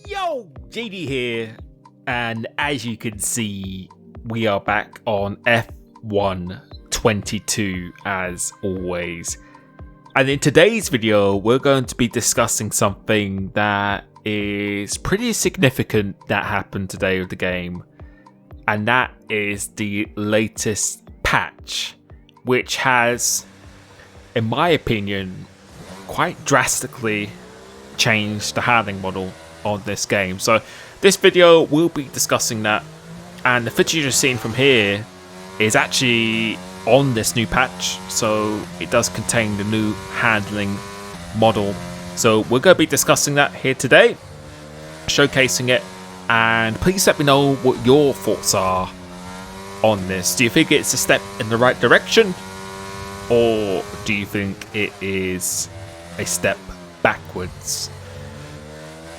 Yo, JD here, and as you can see, we are back on F1 22 as always. And in today's video, we're going to be discussing something that is pretty significant that happened today with the game, and that is the latest patch, which has, in my opinion, quite drastically changed the handling model on this game. So this video will be discussing that, and the footage you're seeing from here is actually on this new patch, so it does contain the new handling model. So we're going to be discussing that here today, showcasing it, and please let me know what your thoughts are on this. Do you think it's a step in the right direction, or do you think it is a step backwards?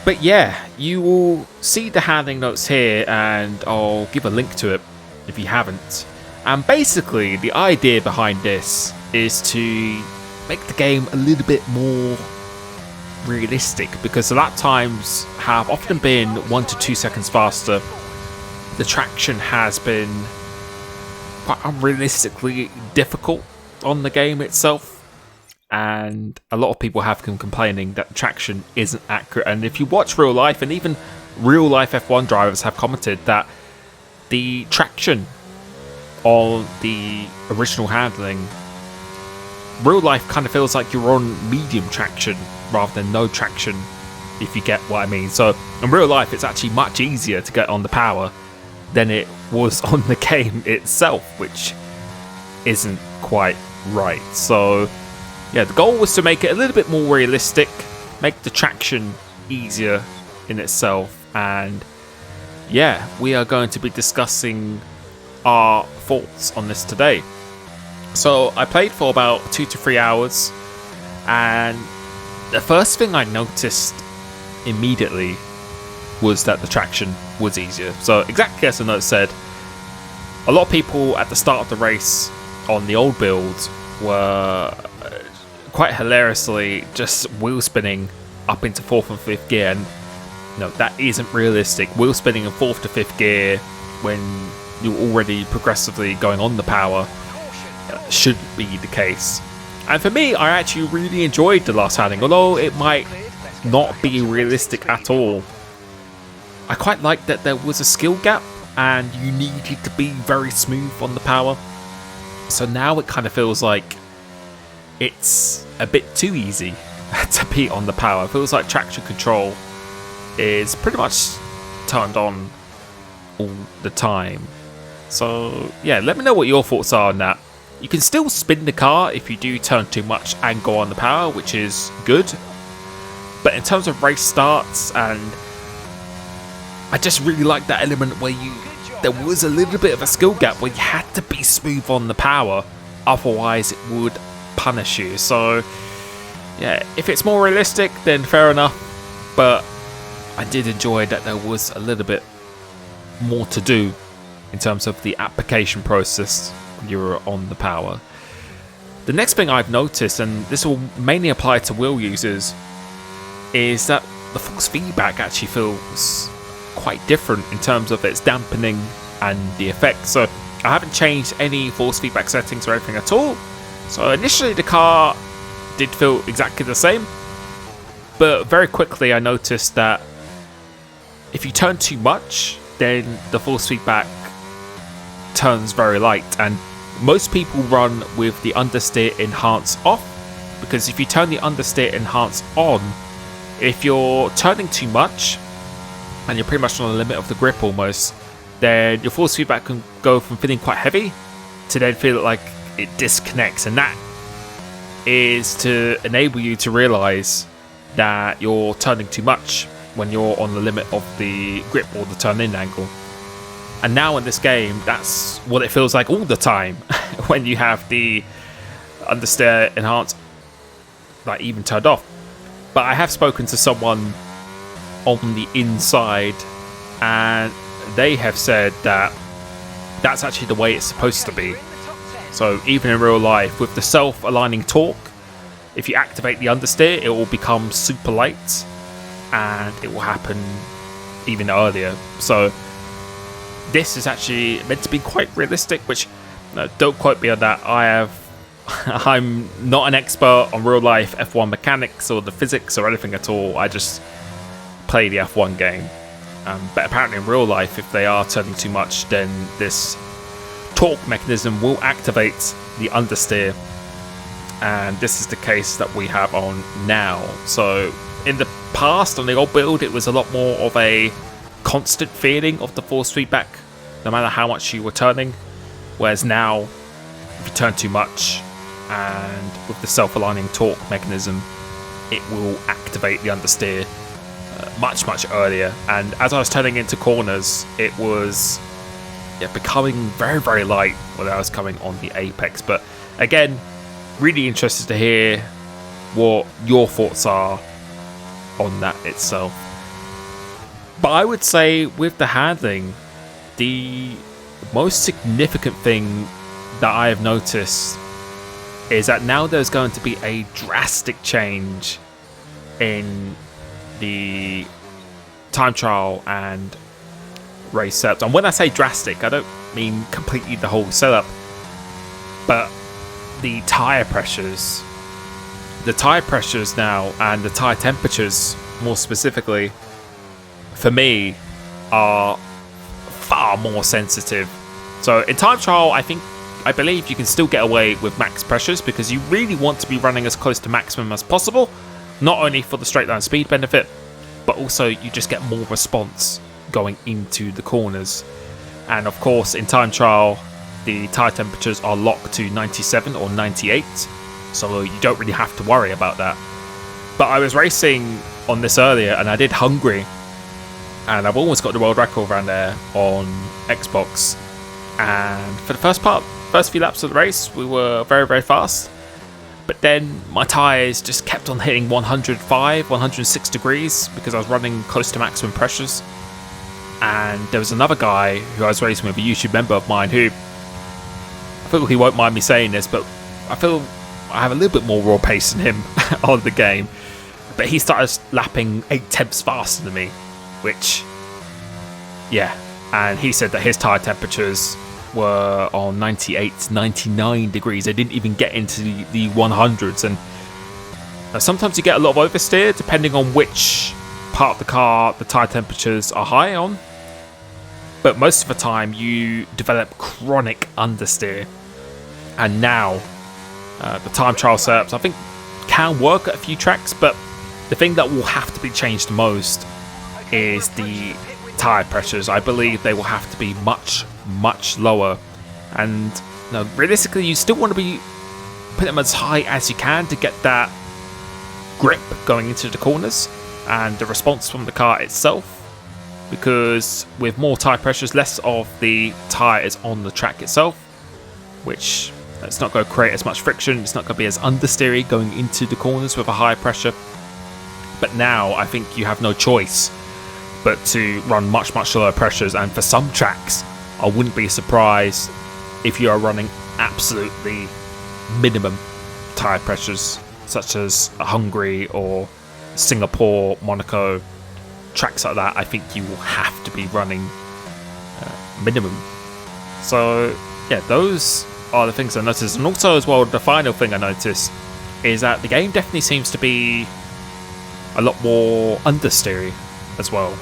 But yeah, you will see the handling notes here, and I'll give a link to it if you haven't. And basically, the idea behind this is to make the game a little bit more realistic, because the lap times have often been 1 to 2 seconds faster. The traction has been quite unrealistically difficult on the game itself, and a lot of people have been complaining that the traction isn't accurate. And if you watch real life, and even real life F1 drivers have commented that the traction on the original handling, real life kind of feels like you're on medium traction rather than no traction, if you get what I mean. So in real life, it's actually much easier to get on the power than it was on the game itself, which isn't quite right. So yeah, the goal was to make it a little bit more realistic, make the traction easier in itself, and yeah, we are going to be discussing our thoughts on this today. So I played for about 2 to 3 hours, and the first thing I noticed immediately was that the traction was easier. So exactly as the note said, a lot of people at the start of the race on the old build were quite hilariously just wheel spinning up into 4th and 5th gear, and no, that isn't realistic. Wheel spinning in 4th to 5th gear when you're already progressively going on the power shouldn't be the case. And for me, I actually really enjoyed the last handling, although it might not be realistic at all. I quite liked that there was a skill gap and you needed to be very smooth on the power. So now it kind of feels like it's a bit too easy to be on the power. It feels like traction control is pretty much turned on all the time. So yeah, let me know what your thoughts are on that. You can still spin the car if you do turn too much and go on the power, which is good. But in terms of race starts, and I just really like that element where there was a little bit of a skill gap where you had to be smooth on the power, otherwise it would punish you. So yeah, if it's more realistic, then fair enough, but I did enjoy that there was a little bit more to do in terms of the application process when you were on the power. The next thing I've noticed, and this will mainly apply to wheel users, is that the force feedback actually feels quite different in terms of its dampening and the effect. So I haven't changed any force feedback settings or anything at all. So initially the car did feel exactly the same, but very quickly I noticed that if you turn too much, then the force feedback turns very light, and most people run with the understeer enhance off, because if you turn the understeer enhance on, if you're turning too much and you're pretty much on the limit of the grip almost, then your force feedback can go from feeling quite heavy to then feel like it disconnects, and that is to enable you to realize that you're turning too much when you're on the limit of the grip or the turn-in angle. And now in this game, that's what it feels like all the time when you have the understeer enhance like even turned off. But I have spoken to someone on the inside, and they have said that that's actually the way it's supposed to be. So even in real life, with the self-aligning torque, if you activate the understeer, it will become super light, and it will happen even earlier. So this is actually meant to be quite realistic, which don't quote me on that. I'm not an expert on real life F1 mechanics or the physics or anything at all. I just play the F1 game. But apparently in real life, if they are turning too much, then this torque mechanism will activate the understeer. And this is the case that we have on now. So in the past, on the old build, it was a lot more of a constant feeling of the force feedback, no matter how much you were turning. Whereas now, if you turn too much, and with the self-aligning torque mechanism, it will activate the understeer much earlier. And as I was turning into corners, it was becoming very light when I was coming on the apex. But again, really interested to hear what your thoughts are on that itself. But I would say with the handling, the most significant thing that I have noticed is that now there's going to be a drastic change in the time trial and race setup. And when I say drastic, I don't mean completely the whole setup, but the tyre pressures. The tyre pressures now, and the tyre temperatures more specifically, for me, are far more sensitive. So in time trial, I believe you can still get away with max pressures because you really want to be running as close to maximum as possible, not only for the straight line speed benefit, but also you just get more response going into the corners. And of course, in time trial, the tyre temperatures are locked to 97 or 98, so you don't really have to worry about that. But I was racing on this earlier, and I did Hungary, and I've almost got the world record around there on Xbox. And for the first few laps of the race, we were very fast. But then my tyres just kept on hitting 105, 106 degrees because I was running close to maximum pressures. And there was another guy who I was racing with, a YouTube member of mine, who, I feel he won't mind me saying this, but I feel I have a little bit more raw pace than him on the game. But he started lapping 8/10 faster than me, which, and he said that his tyre temperatures were on 98, 99 degrees. They didn't even get into the 100s. And sometimes you get a lot of oversteer depending on which part of the car the tyre temperatures are high on. But most of the time you develop chronic understeer. And now the time trial setups, I think, can work at a few tracks, but the thing that will have to be changed the most is the tyre pressures. I believe they will have to be much lower. And realistically, you still want to be putting them as high as you can to get that grip going into the corners and the response from the car itself, because with more tyre pressures, less of the tyre is on the track itself, which it's not going to create as much friction. It's not going to be as understeery going into the corners with a high pressure. But now I think you have no choice but to run much lower pressures. And for some tracks, I wouldn't be surprised if you are running absolutely minimum tyre pressures, such as Hungary or Singapore, Monaco, tracks like that. I think you will have to be running minimum. So those are the things I noticed. And also as well, the final thing I noticed is that the game definitely seems to be a lot more understeery as well,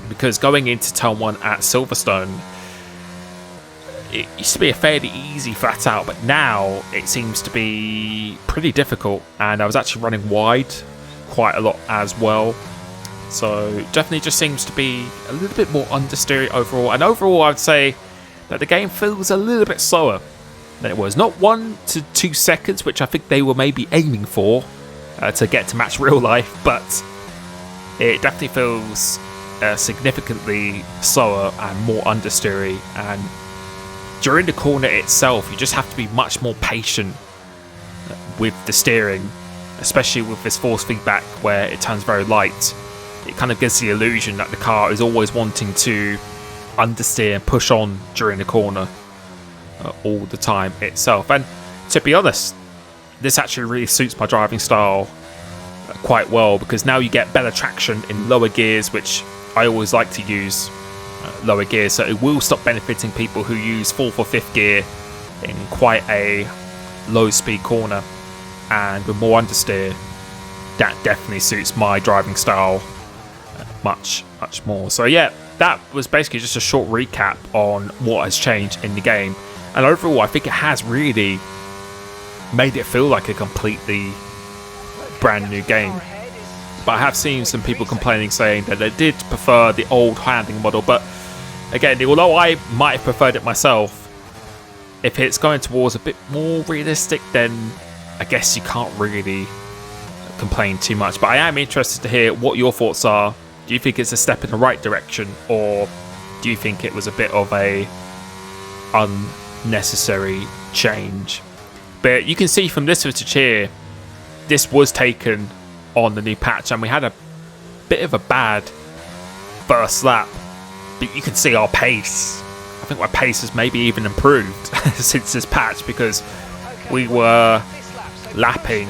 because going into turn 1 at Silverstone, it used to be a fairly easy flat out, but now it seems to be pretty difficult. And I was actually running wide quite a lot as well, so definitely just seems to be a little bit more understeery overall. And overall, I'd say that the game feels a little bit slower than it was. Not 1 to 2 seconds, which I think they were maybe aiming for to get to match real life, but it definitely feels significantly slower and more understeery. And during the corner itself, you just have to be much more patient with the steering, especially with this force feedback where it turns very light. It kind of gives the illusion that the car is always wanting to understeer and push on during the corner all the time itself. And to be honest, this actually really suits my driving style quite well, because now you get better traction in lower gears, which I always like to use lower gears, so it will stop benefiting people who use 4th or 5th gear in quite a low speed corner. And with more understeer, that definitely suits my driving style much more. So yeah, that was basically just a short recap on what has changed in the game, and overall I think it has really made it feel like a completely brand new game. But I have seen some people complaining, saying that they did prefer the old handling model. But again, although I might have preferred it myself, if it's going towards a bit more realistic, then I guess you can't really complain too much. But I am interested to hear what your thoughts are. Do you think it's a step in the right direction, or do you think it was a bit of a unnecessary change? But you can see from this footage here, this was taken on the new patch, and we had a bit of a bad first lap, but you can see our pace. I think my pace has maybe even improved since this patch, because we were lapping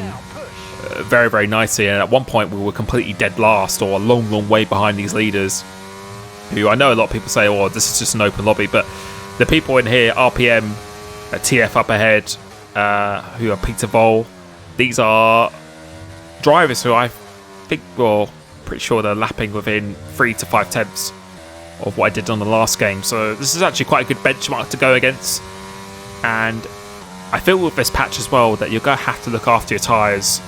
very, very nicely, and at one point we were completely dead last, or a long way behind these leaders, who I know a lot of people say, oh, this is just an open lobby, but the people in here, RPM, TF up ahead, who are Peter Vol, these are drivers who I think, well, pretty sure they're lapping within 3 to 5 tenths of what I did on the last game. So this is actually quite a good benchmark to go against. And I feel with this patch as well that you're going to have to look after your tyres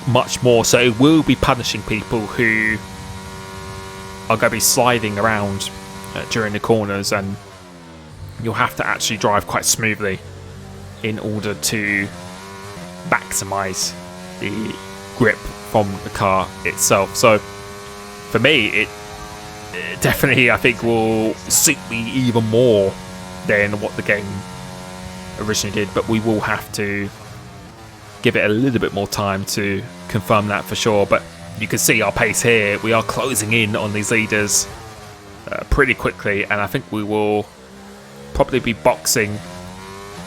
much more. So it will be punishing people who are going to be sliding around during the corners, and you'll have to actually drive quite smoothly in order to maximise the grip from the car itself. So for me, it definitely, I think, will suit me even more than what the game originally did, but we will have to give it a little bit more time to confirm that for sure. But you can see our pace here. We are closing in on these leaders pretty quickly, and I think we will probably be boxing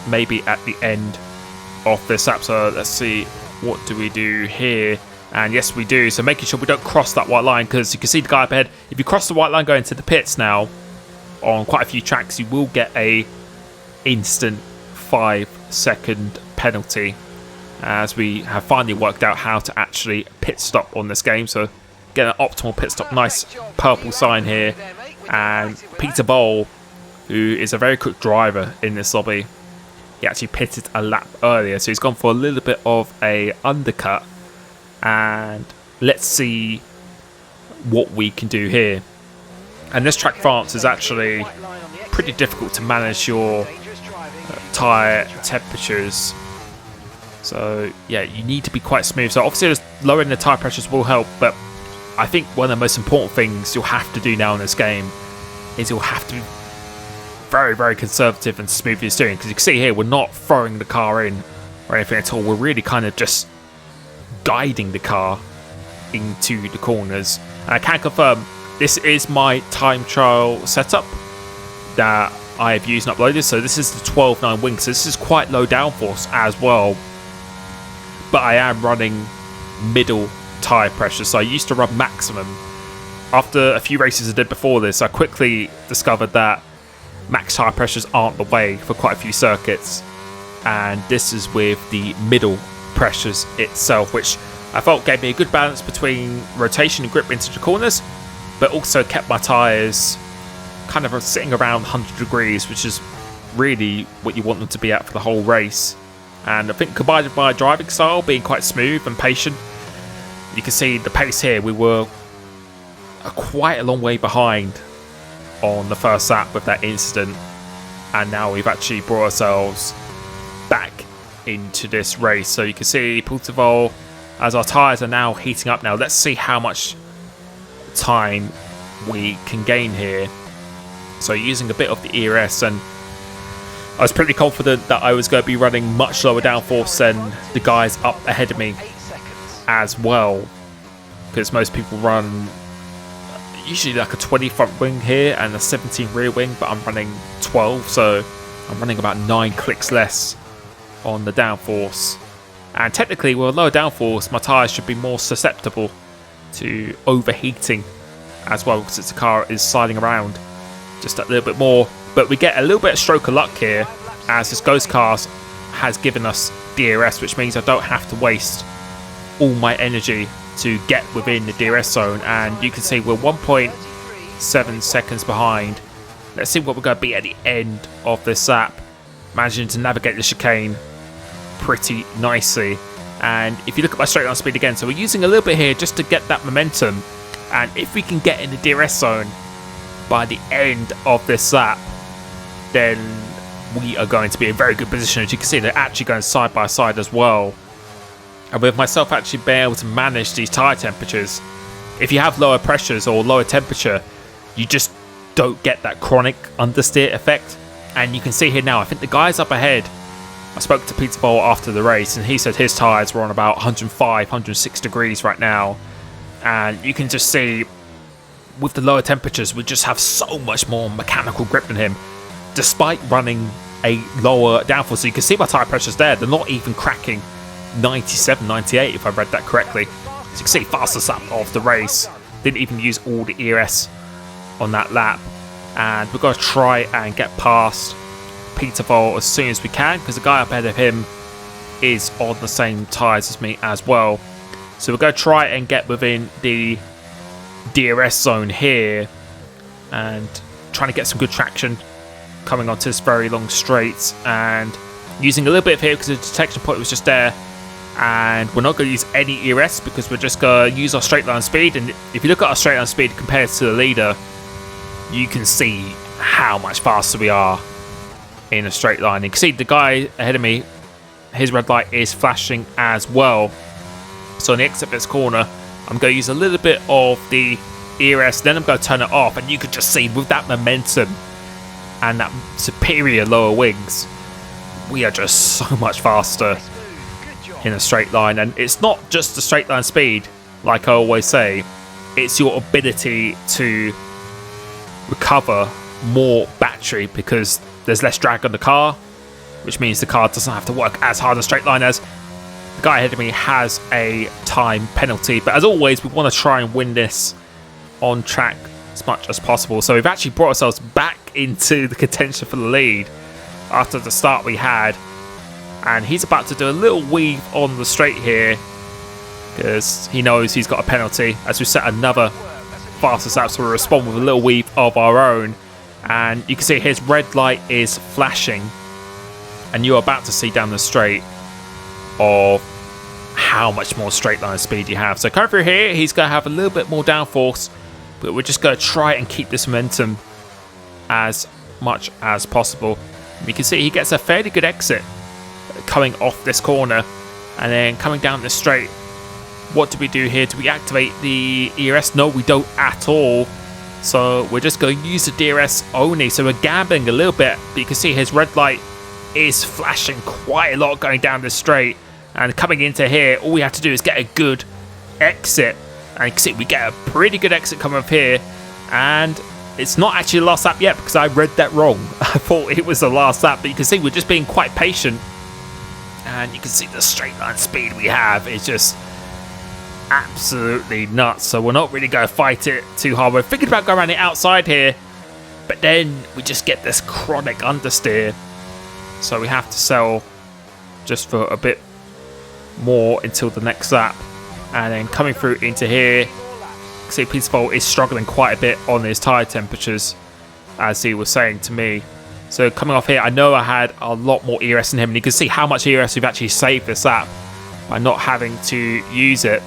maybe at the end of this lap. So let's see, what do we do here? And yes, we do. So making sure we don't cross that white line, because you can see the guy up ahead. If you cross the white line going to the pits now, on quite a few tracks, you will get a instant 5-second penalty, as we have finally worked out how to actually pit stop on this game. So get an optimal pit stop, nice purple sign here. And Peter Bowl, who is a very quick driver in this lobby, he actually pitted a lap earlier, so he's gone for a little bit of a undercut. And let's see what we can do here. And this track France is actually pretty difficult to manage your tyre temperatures. So yeah, you need to be quite smooth. So obviously lowering the tyre pressures will help, but I think one of the most important things you'll have to do now in this game is you'll have to be very, very conservative and smooth your steering, because you can see here we're not throwing the car in or anything at all. We're really kind of just guiding the car into the corners. And I can confirm this is my time trial setup that I have used and uploaded. So this is the 12.9 wing, so this is quite low downforce as well, but I am running middle tyre pressure. So I used to run maximum. After a few races I did before this, I quickly discovered that max tyre pressures aren't the way for quite a few circuits, and this is with the middle pressures itself, which I felt gave me a good balance between rotation and grip into the corners, but also kept my tyres kind of sitting around 100 degrees, which is really what you want them to be at for the whole race. And I think combined with my driving style being quite smooth and patient, you can see the pace here. We were quite a long way behind on the first lap with that incident, and now we've actually brought ourselves back into this race. So you can see Pultival, as our tyres are now heating up now. Let's see how much time we can gain here. So using a bit of the ERS, and I was pretty confident that I was going to be running much lower downforce than the guys up ahead of me as well, because most people run usually like a 20 front wing here and a 17 rear wing, but I'm running 12, so I'm running about 9 clicks less on the downforce And technically, with lower downforce, my tyres should be more susceptible to overheating as well, because the car is sliding around just a little bit more. But we get a little bit of stroke of luck here, as this Ghost Car has given us DRS, which means I don't have to waste all my energy to get within the DRS zone. And you can see we're 1.7 seconds behind. Let's see what we're going to be at the end of this lap. Managing to navigate the chicane pretty nicely. And if you look at my straight line speed again, so we're using a little bit here just to get that momentum. And if we can get in the DRS zone by the end of this lap, then we are going to be in a very good position. As you can see, they're actually going side by side as well. And with myself actually being able to manage these tyre temperatures, if you have lower pressures or lower temperature, you just don't get that chronic understeer effect. And you can see here now, I think the guys up ahead, I spoke to Peter Boll after the race, and he said his tyres were on about 105, 106 degrees right now. And you can just see, with the lower temperatures, we just have so much more mechanical grip than him, despite running a lower downforce. So you can see my tyre pressures there, they're not even cracking 97, 98 if I read that correctly. So you can see fastest lap of the race, didn't even use all the ERS on that lap. And we're going to try and get past Peter Boll as soon as we can, because the guy up ahead of him is on the same tyres as me as well. So we're going to try and get within the DRS zone here and trying to get some good traction coming onto this very long straight, and using a little bit of here because the detection point was just there. And we're not going to use any ERS because we're just going to use our straight line speed. And if you look at our straight line speed compared to the leader, you can see how much faster we are in a straight line. You can see the guy ahead of me, his red light is flashing as well. So on the exit of this corner, I'm going to use a little bit of the ERS, then I'm going to turn it off, and you could just see with that momentum and that superior lower wings, we are just so much faster in a straight line. And it's not just the straight line speed, like I always say, it's your ability to recover more battery because there's less drag on the car, which means the car doesn't have to work as hard in a straight line. As the guy ahead of me has a time penalty, but as always we want to try and win this on track as much as possible. So we've actually brought ourselves back into the contention for the lead after the start we had, and he's about to do a little weave on the straight here because he knows he's got a penalty as we set another fastest lap. So we'll respond with a little weave of our own, and you can see his red light is flashing, and you're about to see down the straight of how much more straight line speed you have. So coming through here, he's going to have a little bit more downforce, but we're just going to try and keep this momentum as much as possible. You can see he gets a fairly good exit coming off this corner, and then coming down this straight. What do we do here? Do we activate the ERS? No, we don't at all. So we're just going to use the DRS only. So we're gambling a little bit, but you can see his red light is flashing quite a lot going down this straight. And coming into here, all we have to do is get a good exit. And you can see we get a pretty good exit coming up here. And it's not actually the last lap yet because I read that wrong. I thought it was the last lap, but you can see we're just being quite patient. And you can see the straight line speed we have is just absolutely nuts. So we're not really going to fight it too hard. We're thinking about going around the outside here, but then we just get this chronic understeer. So we have to sell just for a bit more until the next lap. And then coming through into here, see Peter Boll is struggling quite a bit on his tyre temperatures, as he was saying to me. So coming off here, I know I had a lot more ERS in him, and you can see how much ERS we've actually saved this lap by not having to use it.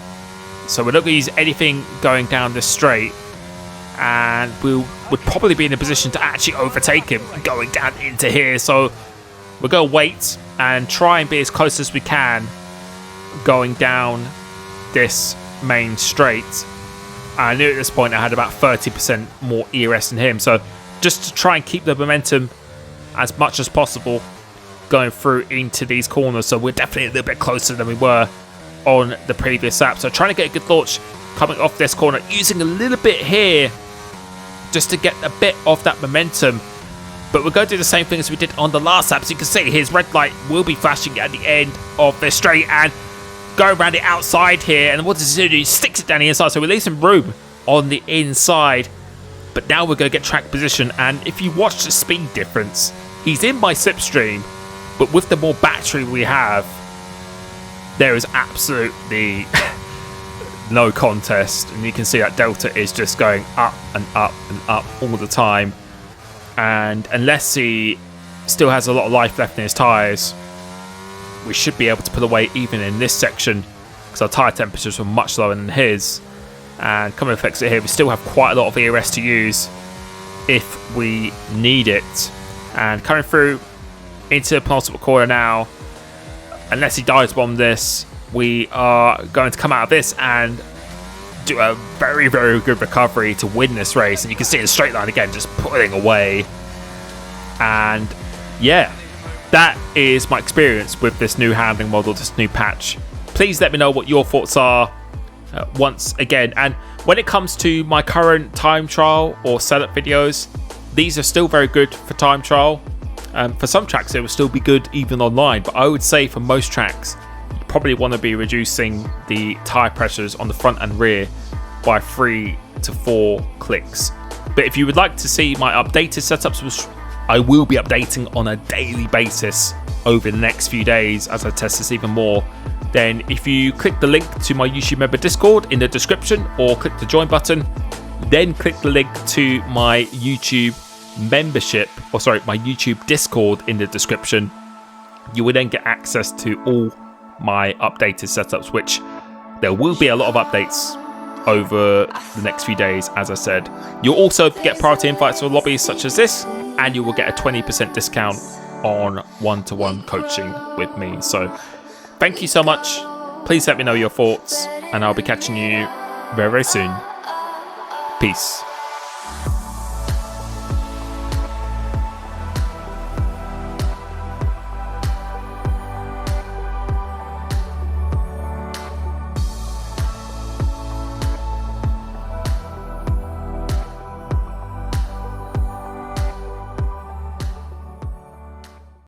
So we're not going to use anything going down this straight, and we would probably be in a position to actually overtake him going down into here. So we're going to wait and try and be as close as we can going down this main straight. I knew at this point I had about 30% more ERS than him, so just to try and keep the momentum as much as possible going through into these corners. So we're definitely a little bit closer than we were on the previous lap. So trying to get a good launch coming off this corner, using a little bit here just to get a bit of that momentum. But we're going to do the same thing as we did on the last lap. As you can see, his red light will be flashing at the end of the straight and go around the outside here. And what does he do? He sticks it down the inside, so we leave some room on the inside. But now we're going to get track position. And if you watch the speed difference, he's in my slipstream, but with the more battery we have, there is absolutely no contest. And you can see that Delta is just going up and up and up all the time. And unless he still has a lot of life left in his tyres, we should be able to pull away even in this section, because our tyre temperatures were much lower than his. And coming off exit here, we still have quite a lot of ERS to use if we need it. And coming through into the penultimate corner now, unless he dives bomb this, we are going to come out of this and do a very, very good recovery to win this race. And you can see in the straight line again, just pulling away. And yeah, that is my experience with this new handling model, this new patch. Please let me know what your thoughts are once again. And when it comes to my current time trial or setup videos, these are still very good for time trial. For some tracks, it will still be good even online. But I would say for most tracks, probably want to be reducing the tyre pressures on the front and rear by 3 to 4 clicks. But if you would like to see my updated setups, which I will be updating on a daily basis over the next few days as I test this even more, then if you click the link to my YouTube member Discord in the description, or click the join button, then click the link to my YouTube membership, or sorry, my YouTube Discord in the description, you will then get access to all my updated setups, which there will be a lot of updates over the next few days. As I said, you'll also get priority invites for lobbies such as this, and you will get a 20% discount on one-to-one coaching with me. So thank you so much. Please let me know your thoughts, and I'll be catching you very, very soon. Peace.